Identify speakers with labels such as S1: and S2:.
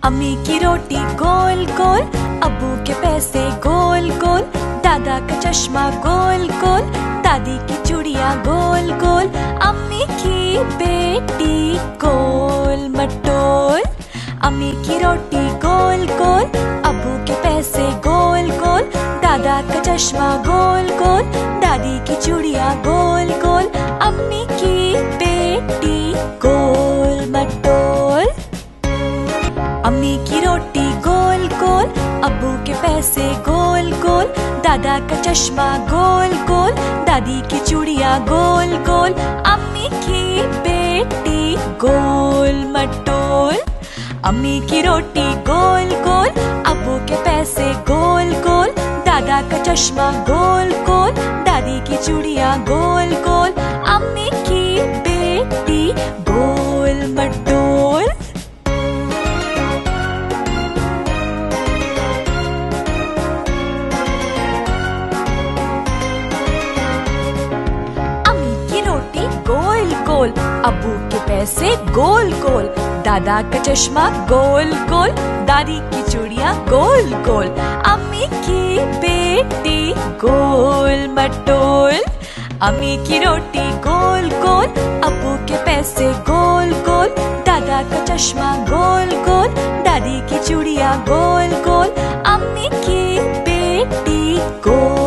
S1: अम्मी की रोटी गोल गोल, अब्बू के पैसे गोल गोल, दादा का चश्मा गोल गोल, दादी की चूड़ियाँ गोल गोल, अम्मी की बेटी गोल मटोल। अम्मी की रोटी गोल गोल, अब्बू के पैसे गोल गोल, दादा का चश्मा गोल गोल, दादी की चूड़ियाँ गोल गोल, अम्मी की बेटी गोल मटोल। अम्मी की रोटी गोल गोल, अब्बू के पैसे गोल गोल, दादा का चश्मा गोल गोल, दादी की चूड़ियाँ गोल गोल, अम्मी की बेटी गोल मटोल। अम्मी की रोटी गोल गोल, अब्बू के पैसे गोल गोल, दादा का चश्मा गोल गोल, दादी की चूड़ियाँ गोल गोल, अम्मी की बेटी गोल मटोल। गोल गोल, अब्बू के पैसे गोल गोल, दादा का चश्मा गोल गोल, दादी की चूड़ियाँ गोल गोल, अम्मी की बेटी गोल मटोल। अम्मी की रोटी गोल गोल, अब्बू के पैसे गोल गोल, दादा का चश्मा गोल गोल, दादी की चूड़ियाँ गोल गोल, अम्मी की बेटी गोल